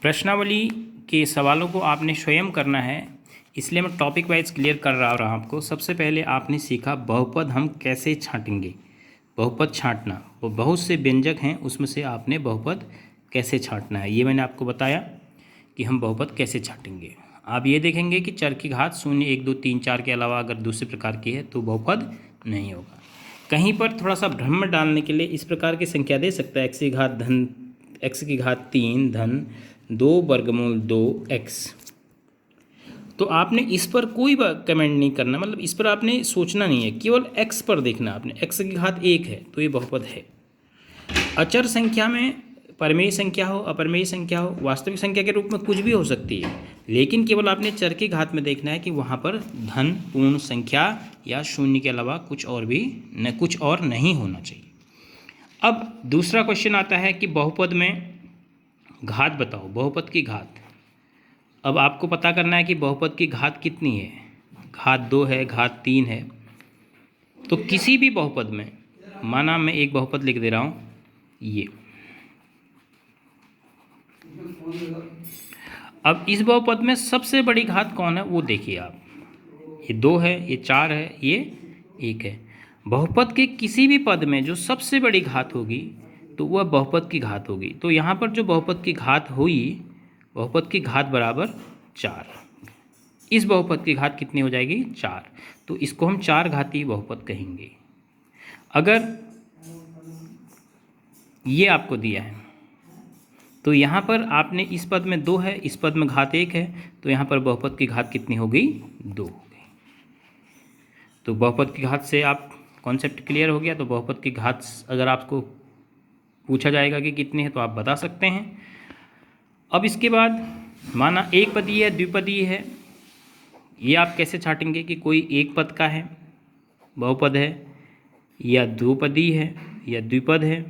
प्रश्नावली के सवालों को आपने स्वयं करना है, इसलिए मैं टॉपिक वाइज क्लियर कर रहा हूँ आपको। सबसे पहले आपने सीखा बहुपद हम कैसे छाँटेंगे। बहुपद छाँटना, वो बहुत से व्यंजक हैं, उसमें से आपने बहुपद कैसे छाँटना है ये मैंने आपको बताया कि हम बहुपद कैसे छाँटेंगे। आप ये देखेंगे कि चर की घात 0, 1, 2, 3, 4 के अलावा अगर दूसरे प्रकार की है तो बहुपद नहीं होगा। कहीं पर थोड़ा सा भ्रम डालने के लिए इस प्रकार की संख्या दे सकता है, x की घात 3 धन 2 वर्गमूल 2x। तो आपने इस पर कोई कमेंट नहीं करना, मतलब इस पर आपने सोचना नहीं है, केवल x पर देखना आपने। x की घात 1 है तो ये बहुपद है। अचर संख्या में परमेय संख्या हो, अपरमेय संख्या हो, वास्तविक संख्या के रूप में कुछ भी हो सकती है, लेकिन केवल आपने चर की घात में देखना है कि वहाँ पर धन, पूर्ण संख्या या शून्य के अलावा कुछ और नहीं होना चाहिए। अब दूसरा क्वेश्चन आता है कि बहुपद में घात बताओ, बहुपद की घात। अब आपको पता करना है कि बहुपद की घात कितनी है। घात 2 है, घात 3 है। तो किसी भी बहुपद में, माना मैं एक बहुपद लिख दे रहा हूँ ये। अब इस बहुपद में सबसे बड़ी घात कौन है वो देखिए आप। ये 2 है, ये 4 है, ये 1 है। बहुपद के किसी भी पद में जो सबसे बड़ी घात होगी तो वह बहुपद की घात होगी। तो यहाँ पर जो बहुपद की घात हुई, बहुपद की घात बराबर 4। इस बहुपद की घात कितनी हो जाएगी? 4। तो इसको हम 4 घातीय बहुपद कहेंगे। अगर ये आपको दिया है तो यहाँ पर आपने इस पद में 2 है, इस पद में घात 1 है, तो यहाँ पर बहुपद की घात कितनी हो गई? 2 हो गई। तो बहुपद की घात से आप कॉन्सेप्ट क्लियर हो गया। तो बहुपद की घात अगर आपको पूछा जाएगा कि कितनी है तो आप बता सकते हैं। अब इसके बाद माना एक पदीय है, द्विपदीय है, ये आप कैसे छाटेंगे कि कोई एक पद का है, बहुपद है, या द्विपदीय है, या द्विपद है,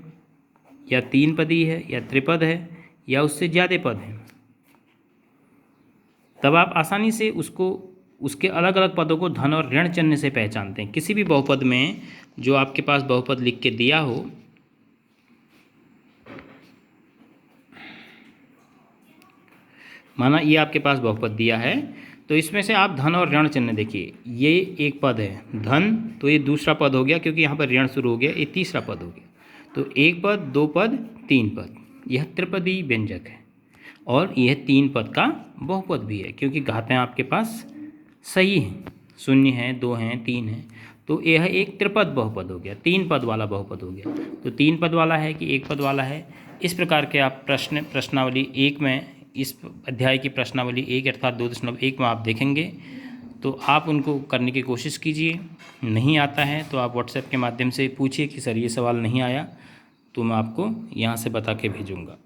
या 3 पदीय है, या त्रिपद है, या उससे ज़्यादा पद हैं। तब आप आसानी से उसके अलग अलग पदों को धन और ऋण चिन्ह से पहचानते हैं। किसी भी बहुपद में जो आपके पास बहुपद लिख के दिया हो, माना ये आपके पास बहुपद दिया है, तो इसमें से आप धन और ऋण चिन्ह देखिए। ये एक पद है धन, तो ये दूसरा पद हो गया क्योंकि यहाँ पर ऋण शुरू हो गया, ये तीसरा पद हो गया। तो एक पद, 2 पद, 3 पद, यह त्रिपदी व्यंजक है। और यह 3 पद का बहुपद भी है क्योंकि घातें आपके पास सही हैं, 0 हैं, 2 हैं, 3 हैं। तो यह एक त्रिपद बहुपद हो गया, 3 पद वाला बहुपद हो गया। तो 3 पद वाला है कि 1 पद वाला है, इस प्रकार के आप प्रश्नावली 1 में, इस अध्याय की प्रश्नावली 1 अर्थात 2.1 में आप देखेंगे। तो आप उनको करने की कोशिश कीजिए। नहीं आता है तो आप व्हाट्सएप के माध्यम से पूछिए कि सर ये सवाल नहीं आया, तो मैं आपको यहाँ से बता के भेजूँगा।